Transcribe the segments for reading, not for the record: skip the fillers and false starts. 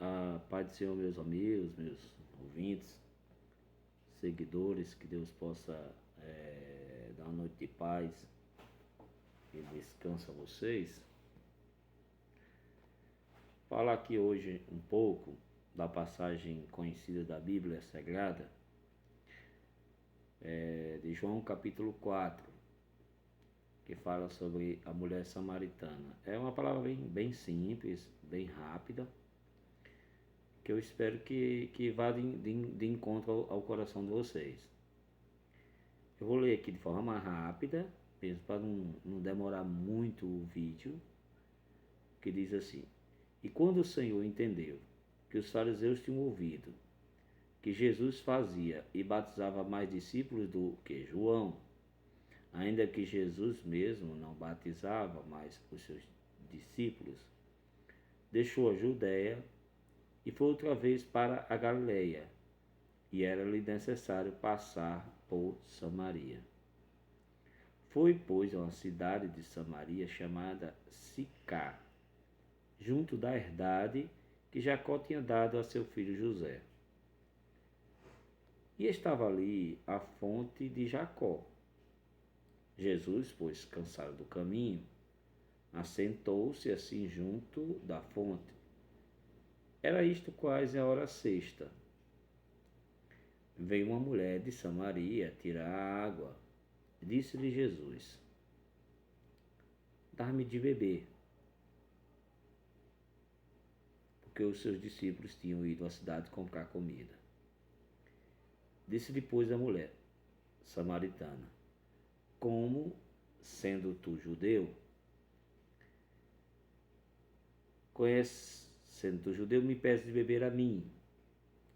A paz do Senhor, meus amigos, meus ouvintes, seguidores, que Deus possa dar uma noite de paz e descanso a vocês. Falar aqui hoje um pouco da passagem conhecida da Bíblia Sagrada, de João capítulo 4, que fala sobre a mulher samaritana. É uma palavra bem simples, bem rápida, que eu espero que vá de encontro ao coração de vocês. Eu vou ler aqui de forma mais rápida, mesmo para não demorar muito o vídeo, que diz assim: E quando o Senhor entendeu que os fariseus tinham ouvido que Jesus fazia e batizava mais discípulos do que João, ainda que Jesus mesmo não batizava mais os seus discípulos, deixou a Judéia e foi outra vez para a Galileia, e era-lhe necessário passar por Samaria. Foi, pois, a uma cidade de Samaria chamada Sicar, junto da herdade que Jacó tinha dado a seu filho José. E estava ali a fonte de Jacó. Jesus, pois, cansado do caminho, assentou-se assim junto da fonte. Era isto quase a hora sexta. Veio uma mulher de Samaria tirar a água. Disse-lhe Jesus: Dá-me de beber. Porque os seus discípulos tinham ido à cidade comprar comida. Disse depois a mulher samaritana: Como, sendo tu judeu, sendo tu judeu, me pedes de beber a mim,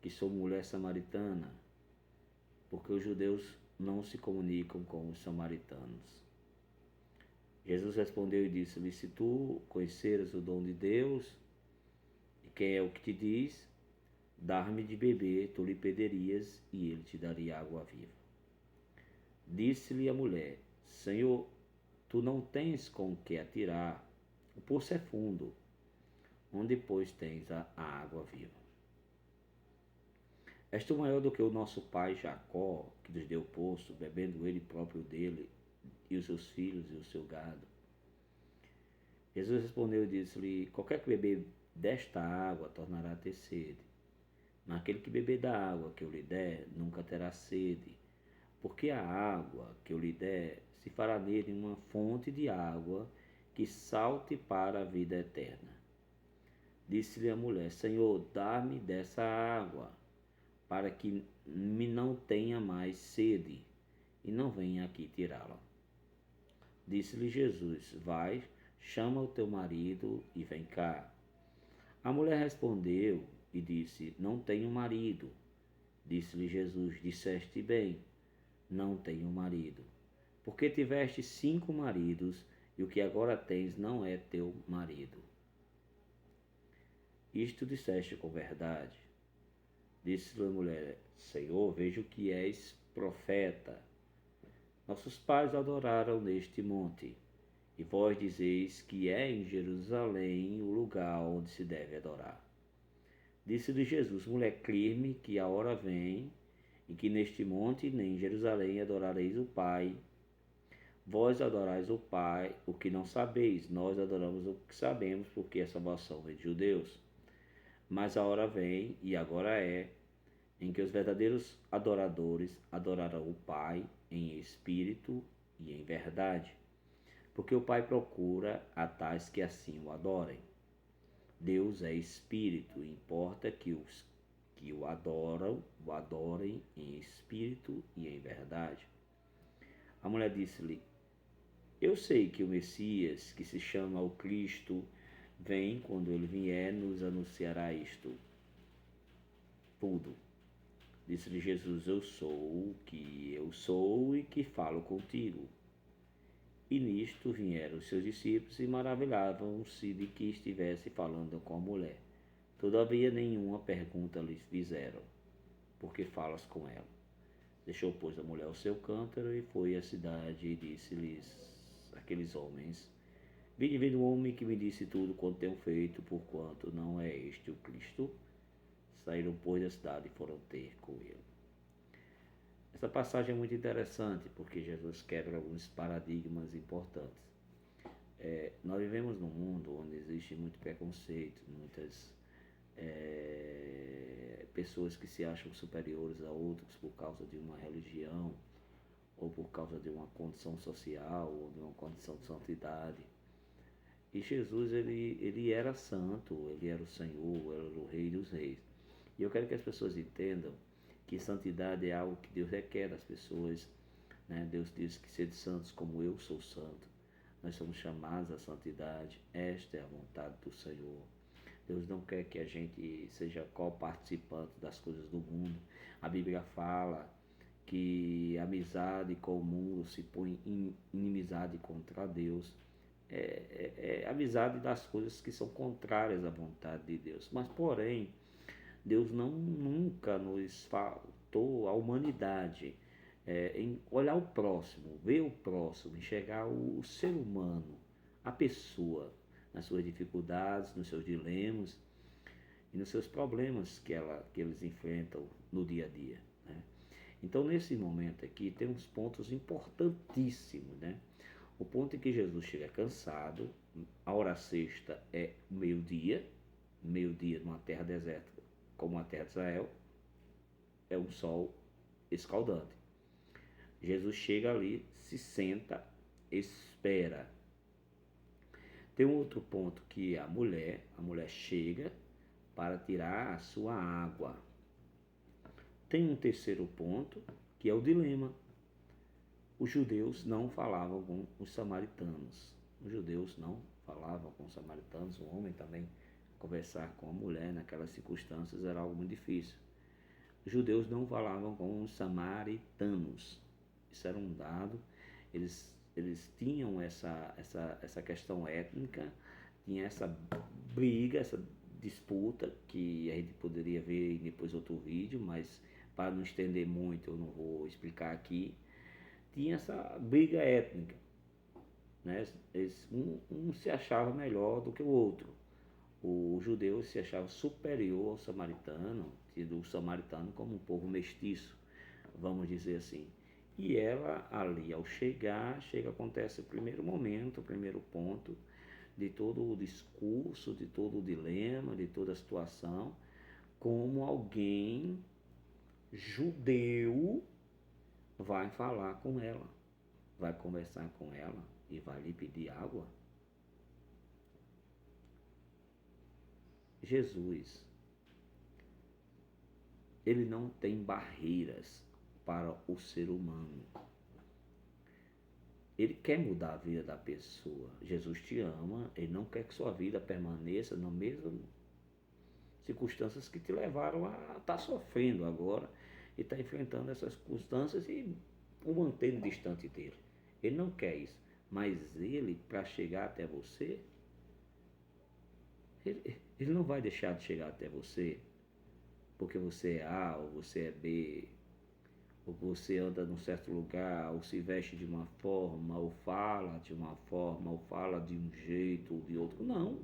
que sou mulher samaritana, porque os judeus não se comunicam com os samaritanos. Jesus respondeu e disse-lhe: Se tu conheceras o dom de Deus, e quem é o que te diz, dar-me de beber, tu lhe pedirias, e ele te daria água viva. Disse-lhe a mulher: Senhor, tu não tens com que atirar, o poço é fundo, onde pois tens a água viva. És tu maior do que o nosso pai Jacó, que nos deu o poço, bebendo ele próprio dele, e os seus filhos e o seu gado. Jesus respondeu e disse-lhe: Qualquer que beber desta água tornará a ter sede. Mas aquele que beber da água que eu lhe der, nunca terá sede, porque a água que eu lhe der se fará nele uma fonte de água que salte para a vida eterna. Disse-lhe a mulher: Senhor, dá-me dessa água, para que me não tenha mais sede, e não venha aqui tirá-la. Disse-lhe Jesus: Vai, chama o teu marido e vem cá. A mulher respondeu e disse: Não tenho marido. Disse-lhe Jesus: Disseste bem, não tenho marido, porque tiveste 5 maridos, e o que agora tens não é teu marido. Isto disseste com verdade. Disse-lhe a mulher: Senhor, vejo que és profeta. Nossos pais adoraram neste monte, e vós dizeis que é em Jerusalém o lugar onde se deve adorar. Disse-lhe Jesus: Mulher, crê-me que a hora vem, em que neste monte nem em Jerusalém adorareis o Pai. Vós adorais o Pai, o que não sabeis, nós adoramos o que sabemos, porque a salvação vem de judeus. Mas a hora vem, e agora é, em que os verdadeiros adoradores adorarão o Pai em espírito e em verdade, porque o Pai procura a tais que assim o adorem. Deus é espírito, e importa que os que o adorem em espírito e em verdade. A mulher disse-lhe: Eu sei que o Messias, que se chama o Cristo, vem. Quando ele vier, nos anunciará isto tudo. Disse-lhe Jesus: Eu sou o que eu sou e que falo contigo. E nisto vieram os seus discípulos e maravilhavam-se de que estivesse falando com a mulher. Todavia nenhuma pergunta lhes fizeram: Por que falas com ela? Deixou, pois, a mulher o seu cântaro e foi à cidade e disse-lhes aqueles homens: Vinde ver um homem que me disse tudo quanto tenho feito, porquanto não é este o Cristo. Saíram, pois, da cidade e foram ter com ele. Essa passagem é muito interessante, porque Jesus quebra alguns paradigmas importantes. Nós vivemos num mundo onde existe muito preconceito, muitas pessoas que se acham superiores a outros por causa de uma religião, ou por causa de uma condição social, ou de uma condição de santidade. E Jesus, ele era santo, ele era o Senhor, era o Rei dos Reis. E eu quero que as pessoas entendam que santidade é algo que Deus requer das pessoas, né? Deus diz que sede santos como eu sou santo. Nós somos chamados à santidade. Esta é a vontade do Senhor. Deus não quer que a gente seja co-participante das coisas do mundo. A Bíblia fala que a amizade com o mundo se põe em inimizade contra Deus. É amizade das coisas que são contrárias à vontade de Deus. Mas, porém, Deus nunca nos faltou a humanidade, em olhar o próximo, ver o próximo, enxergar o ser humano, a pessoa, nas suas dificuldades, nos seus dilemas e nos seus problemas que eles enfrentam no dia a dia, né? Então, nesse momento aqui, tem uns pontos importantíssimos, né? O ponto em que Jesus chega cansado, a hora sexta é meio-dia numa terra deserta, como a terra de Israel, é um sol escaldante. Jesus chega ali, se senta, espera. Tem um outro ponto que a mulher chega para tirar a sua água. Tem um terceiro ponto, que é o dilema. Os judeus não falavam com os samaritanos. Os judeus não falavam com os samaritanos. O homem também conversar com a mulher naquelas circunstâncias era algo muito difícil. Os judeus não falavam com os samaritanos. Isso era um dado. Eles tinham essa questão étnica, tinha essa briga, essa disputa, que a gente poderia ver depois outro vídeo, mas para não estender muito eu não vou explicar aqui. Tinha essa briga étnica, né? Um se achava melhor do que o outro. O judeu se achava superior ao samaritano, tido o samaritano como um povo mestiço, vamos dizer assim. E ela ali, ao chega, acontece o primeiro momento, o primeiro ponto de todo o discurso, de todo o dilema, de toda a situação, como alguém judeu vai falar com ela, vai conversar com ela e vai lhe pedir água. Jesus, ele não tem barreiras para o ser humano. Ele quer mudar a vida da pessoa. Jesus te ama, ele não quer que sua vida permaneça nas mesmas circunstâncias que te levaram a estar sofrendo agora e estar enfrentando essas circunstâncias e o mantendo distante dele. Ele não quer isso, mas ele, para chegar até você, ele não vai deixar de chegar até você porque você é A ou você é B, ou você anda num certo lugar, ou se veste de uma forma, ou fala de uma forma, ou fala de um jeito ou de outro. Não.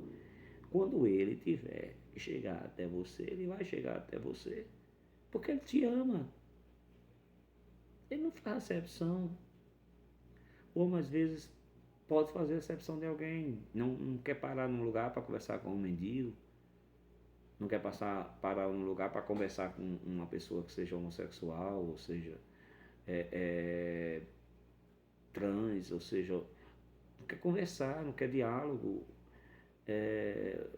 Quando ele tiver que chegar até você, ele vai chegar até você, porque ele te ama. Ele não faz acepção. Ou às vezes pode fazer acepção de alguém, não quer parar num lugar para conversar com um mendigo, não quer parar num lugar para conversar com uma pessoa que seja homossexual, ou seja, trans, ou seja, não quer conversar, não quer diálogo.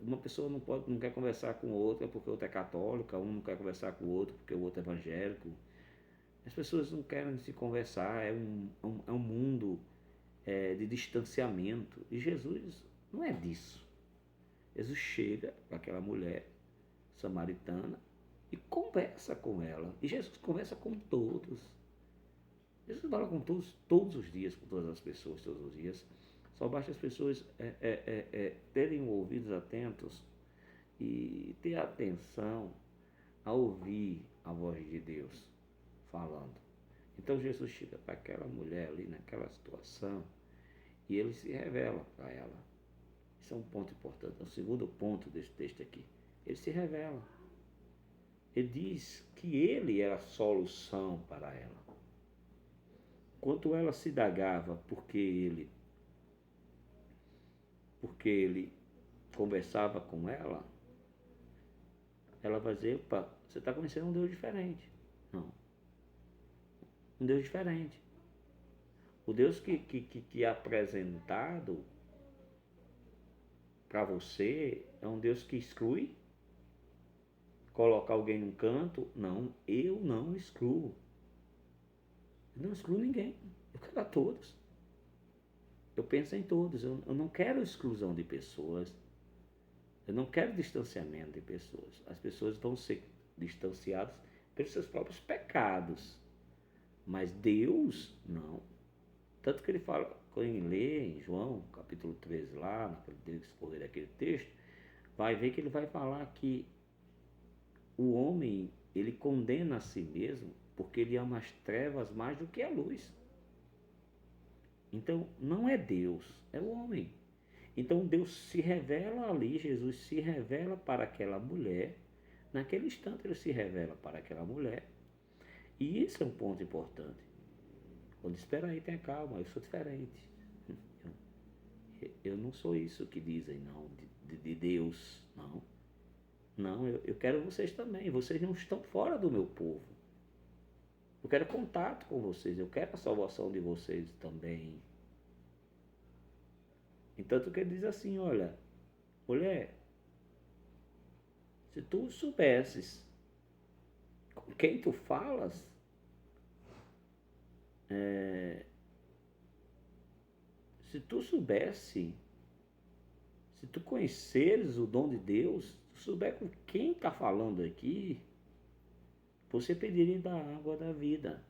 Uma pessoa não quer conversar com outra porque outra é católica, um não quer conversar com o outro porque o outro é evangélico. As pessoas não querem se conversar, é um mundo de distanciamento. E Jesus não é disso. Jesus chega para aquela mulher samaritana e conversa com ela. E Jesus conversa com todos. Jesus fala com todos os dias, com todas as pessoas, todos os dias. Só basta as pessoas terem ouvidos atentos e ter atenção a ouvir a voz de Deus falando. Então Jesus chega para aquela mulher ali naquela situação e ele se revela para ela. Isso é um ponto importante. É o segundo ponto desse texto aqui. Ele se revela. Ele diz que ele é a solução para ela. Enquanto ela se indagava porque ele conversava com ela, ela vai dizer, opa, você está conhecendo um Deus diferente. Não. Um Deus diferente. O Deus que é apresentado para você é um Deus que exclui, coloca alguém num canto. Não, eu não excluo. Eu não excluo ninguém. Eu quero a todos. Eu penso em todos. Eu não quero exclusão de pessoas. Eu não quero distanciamento de pessoas. As pessoas vão ser distanciadas pelos seus próprios pecados. Mas Deus, não. Tanto que ele fala, quando ele lê em João, capítulo 13, lá, naquele discorrer daquele texto, vai ver que ele vai falar que o homem, ele condena a si mesmo porque ele ama as trevas mais do que a luz. Então, não é Deus, é o homem. Então, Deus se revela ali, Jesus se revela para aquela mulher. Naquele instante, ele se revela para aquela mulher. E isso é um ponto importante. Quando espera aí, tenha calma, eu sou diferente. Eu não sou isso que dizem, não, de Deus, não. Não, eu quero vocês também. Vocês não estão fora do meu povo. Eu quero contato com vocês. Eu quero a salvação de vocês também. Entanto que ele diz assim, olha, mulher, se tu soubesses com quem tu falas, se tu soubesse, se tu conheceres o dom de Deus, se tu souber com quem está falando aqui, você pediria da água da vida.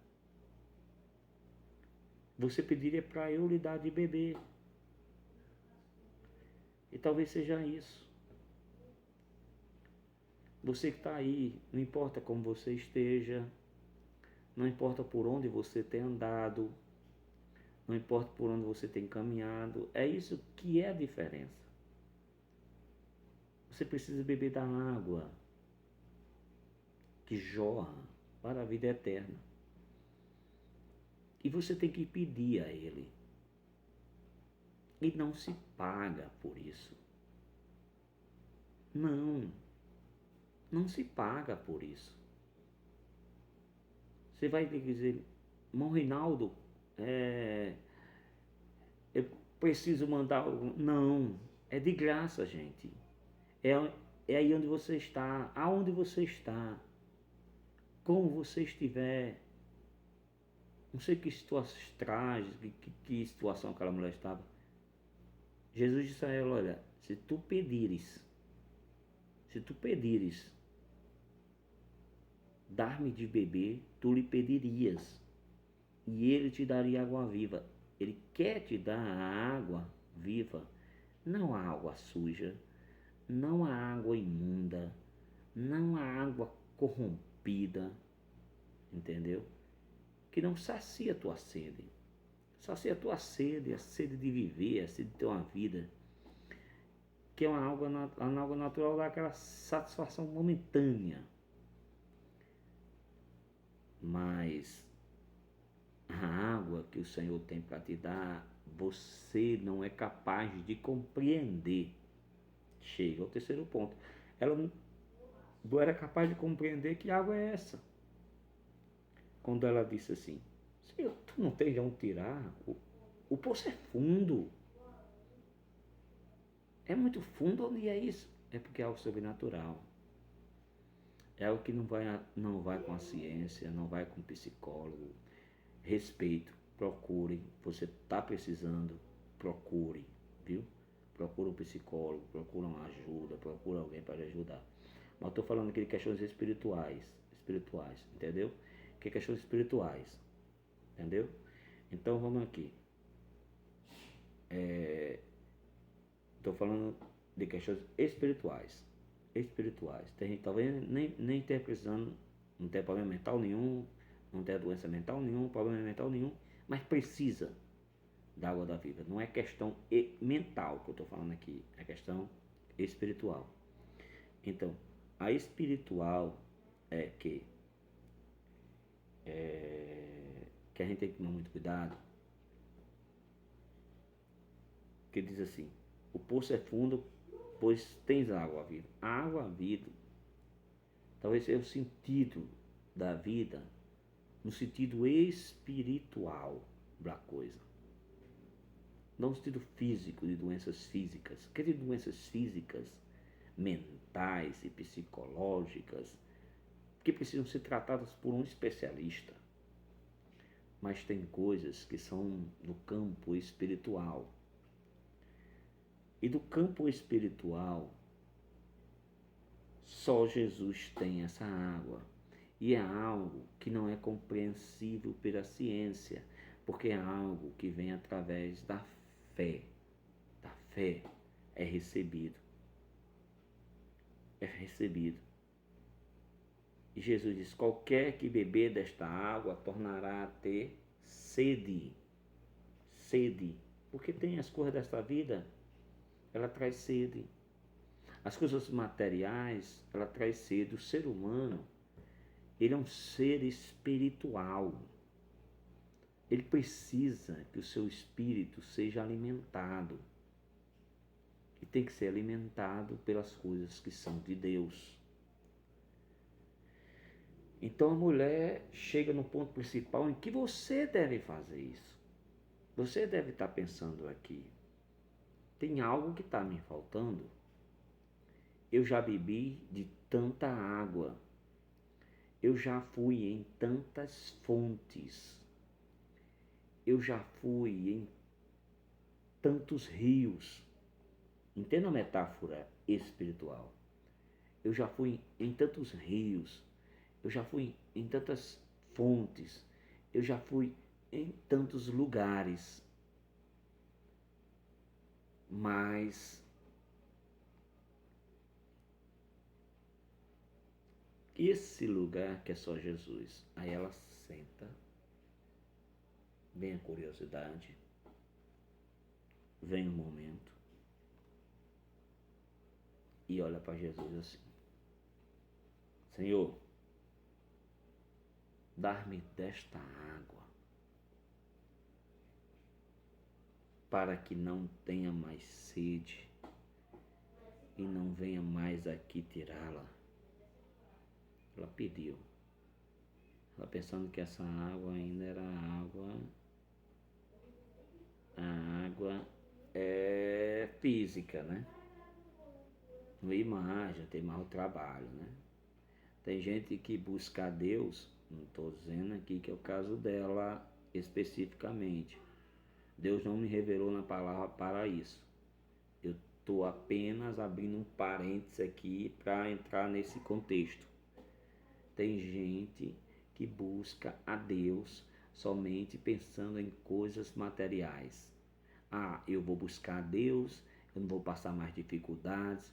Você pediria para eu lhe dar de beber. E talvez seja isso. Você que está aí, não importa como você esteja, não importa por onde você tem andado, não importa por onde você tem caminhado, é isso que é a diferença. Você precisa beber da água que jorra para a vida eterna. E você tem que pedir a Ele. E não se paga por isso. Não se paga por isso. Você vai dizer, irmão Reinaldo, eu preciso mandar algo. Não, é de graça, gente. É aí onde você está, aonde você está, como você estiver. Não sei que situações trágicas, que situação aquela mulher estava. Jesus disse a ela, olha, se tu pedires, dar-me de beber, tu lhe pedirias, e ele te daria água viva. Ele quer te dar a água viva, não a água suja, não a água imunda, não a água corrompida, entendeu? Que não sacia a tua sede. Sacia a tua sede, a sede de viver, a sede de ter uma vida, que é uma água natural, dá aquela satisfação momentânea. Mas a água que o Senhor tem para te dar, você não é capaz de compreender. Chega ao terceiro ponto. Ela não era capaz de compreender que água é essa. Quando ela disse assim, Senhor, tu não tens de onde tirar? O poço é fundo. É muito fundo, onde é isso? É porque é algo sobrenatural. É algo que não vai com a ciência, não vai com o psicólogo. Respeito, procure. Você está precisando, procure, viu? Procura um psicólogo, procura uma ajuda, procura alguém para lhe ajudar. Mas estou falando aqui de questões espirituais, entendeu? Que questões espirituais, entendeu? Então vamos aqui. Estou falando de questões espirituais. Tem gente talvez nem esteja precisando, não tem problema mental nenhum, não tem doença mental nenhum, problema mental nenhum, mas precisa da água da vida. Não é questão mental que eu estou falando aqui, é questão espiritual. Então, a espiritual é que a gente tem que tomar muito cuidado, que diz assim, o poço é fundo, pois tens água viva. A água viva, talvez seja o sentido da vida, no sentido espiritual da coisa. Não no sentido físico, de doenças físicas. Quer dizer, doenças físicas, mentais e psicológicas, que precisam ser tratadas por um especialista. Mas tem coisas que são no campo espiritual. E do campo espiritual, só Jesus tem essa água. E é algo que não é compreensível pela ciência, porque é algo que vem através da fé. Da fé é recebido. É recebido. E Jesus diz, qualquer que beber desta água tornará a ter sede. Sede. Porque tem as coisas desta vida, ela traz sede. As coisas materiais, ela traz sede. O ser humano, ele é um ser espiritual. Ele precisa que o seu espírito seja alimentado. E tem que ser alimentado pelas coisas que são de Deus. Então a mulher chega no ponto principal em que você deve fazer isso. Você deve estar pensando aqui, tem algo que está me faltando. Eu já bebi de tanta água. Eu já fui em tantas fontes. Eu já fui em tantos rios. Entenda a metáfora espiritual. Eu já fui em tantos rios. Eu já fui em tantas fontes. Eu já fui em tantos lugares. Mas esse lugar que é só Jesus. Aí ela senta, vem a curiosidade, vem o momento e olha para Jesus assim: Senhor, dá-me desta água para que não tenha mais sede e não venha mais aqui tirá-la. Ela pediu. Ela pensando que essa água ainda era a água física, né? Não imagem, tem mau trabalho, né? Tem gente que busca a Deus, não estou dizendo aqui que é o caso dela especificamente. Deus não me revelou na palavra para isso. Eu estou apenas abrindo um parênteses aqui para entrar nesse contexto. Tem gente que busca a Deus somente pensando em coisas materiais. Eu vou buscar a Deus, eu não vou passar mais dificuldades.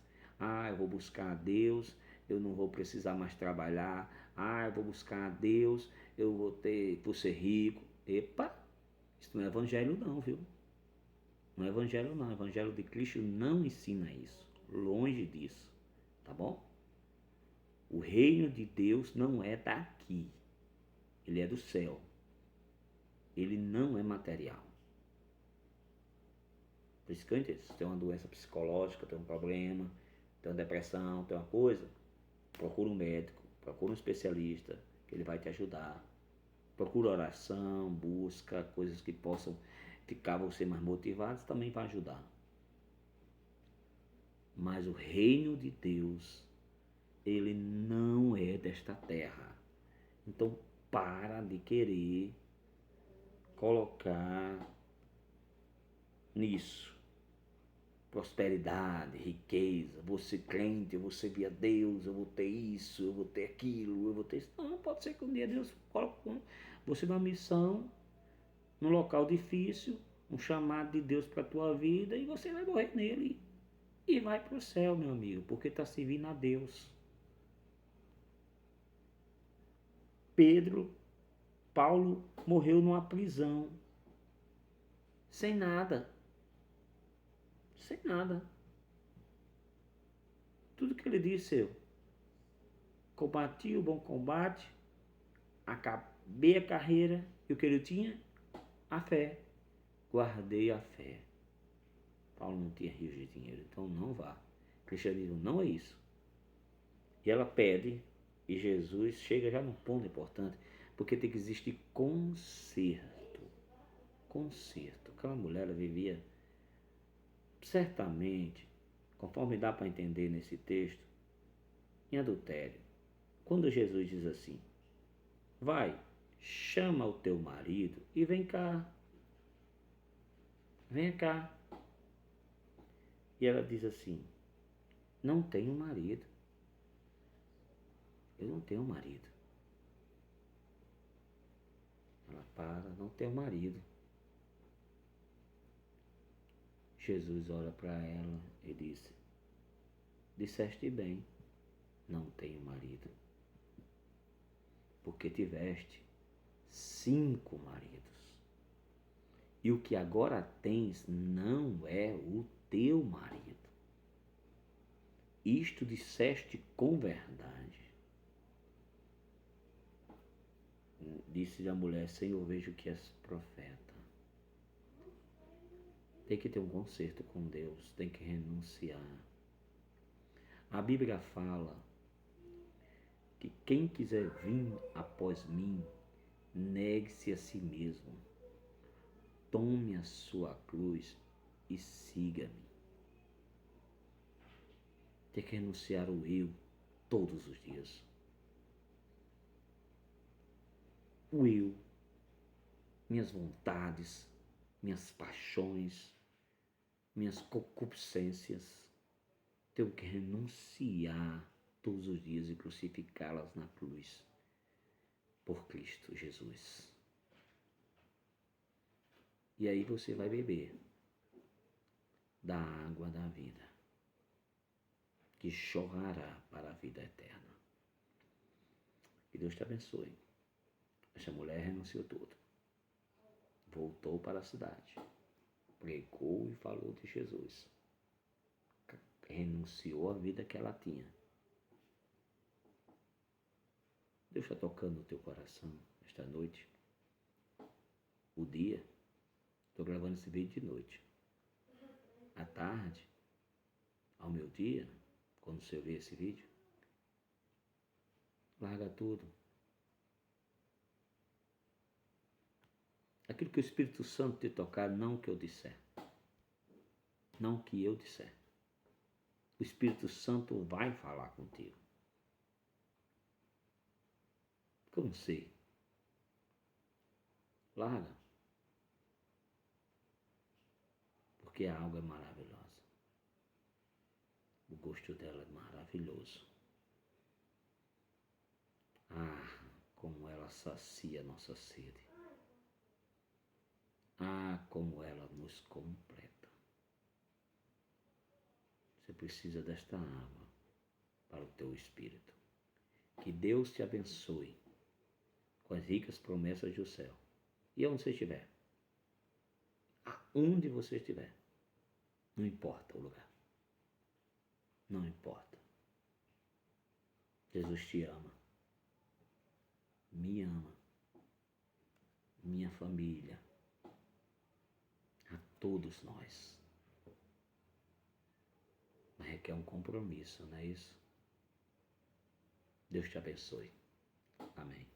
Eu vou buscar a Deus, eu não vou precisar mais trabalhar. Eu vou buscar a Deus, eu vou ser rico. Epa, isso não é evangelho não, viu? Não é evangelho não, o evangelho de Cristo não ensina isso. Longe disso, tá bom? O reino de Deus não é daqui, ele é do céu. Ele não é material. Por isso que eu entendo, se tem uma doença psicológica, tem um problema, tem uma depressão, tem uma coisa, procura um médico, procura um especialista, que ele vai te ajudar. Procura oração, busca coisas que possam ficar você mais motivado, também vai ajudar. Mas o reino de Deus, ele não é desta terra. Então para de querer colocar nisso prosperidade, riqueza, vou ser crente, eu vou servir a Deus, eu vou ter isso, eu vou ter aquilo, eu vou ter isso. Não, pode ser que um dia Deus coloque você numa missão, num local difícil, um chamado de Deus para a tua vida e você vai morrer nele e vai para o céu, meu amigo, porque está servindo a Deus. Paulo morreu numa prisão, sem nada. Sem nada. Tudo que ele disse, eu combati o bom combate, acabei a carreira, e o que ele tinha? A fé. Guardei a fé. Paulo não tinha rios de dinheiro, então não vá. Cristianismo não é isso. E ela pede, e Jesus chega já num ponto importante, porque tem que existir conserto. Conserto. Aquela mulher, ela vivia certamente, conforme dá para entender nesse texto, em adultério. Quando Jesus diz assim, vai, chama o teu marido e vem cá. Vem cá. E ela diz assim, não tenho marido. Eu não tenho marido. Ela para, não tenho marido. Jesus olha para ela e disse, disseste bem, não tenho marido, porque tiveste 5 maridos. E o que agora tens não é o teu marido. Isto disseste com verdade. Disse a mulher, Senhor, vejo que és profeta. Tem que ter um conserto com Deus, tem que renunciar. A Bíblia fala que quem quiser vir após mim, negue-se a si mesmo, tome a sua cruz e siga-me. Tem que renunciar o eu todos os dias. O eu, minhas vontades, minhas paixões, minhas concupiscências, tenho que renunciar todos os dias e crucificá-las na cruz por Cristo Jesus. E aí você vai beber da água da vida, que jorrará para a vida eterna. Que Deus te abençoe. Essa mulher renunciou tudo. Voltou para a cidade. Pregou e falou de Jesus. Renunciou à vida que ela tinha. Deus está tocando no teu coração esta noite. O dia. Estou gravando esse vídeo de noite. À tarde, ao meu dia, quando você vê esse vídeo, larga tudo. Aquilo que o Espírito Santo te tocar, não que eu disser. Não que eu disser. O Espírito Santo vai falar contigo. Porque eu não sei. Larga. Porque a água é maravilhosa. O gosto dela é maravilhoso. Ah, como ela sacia a nossa sede. Ah, como ela nos completa. Você precisa desta água para o teu espírito. Que Deus te abençoe com as ricas promessas do céu. E onde você estiver. Aonde você estiver. Não importa o lugar. Não importa. Jesus te ama. Me ama. Minha família. A todos nós. Mas requer um compromisso, não é isso? Deus te abençoe. Amém.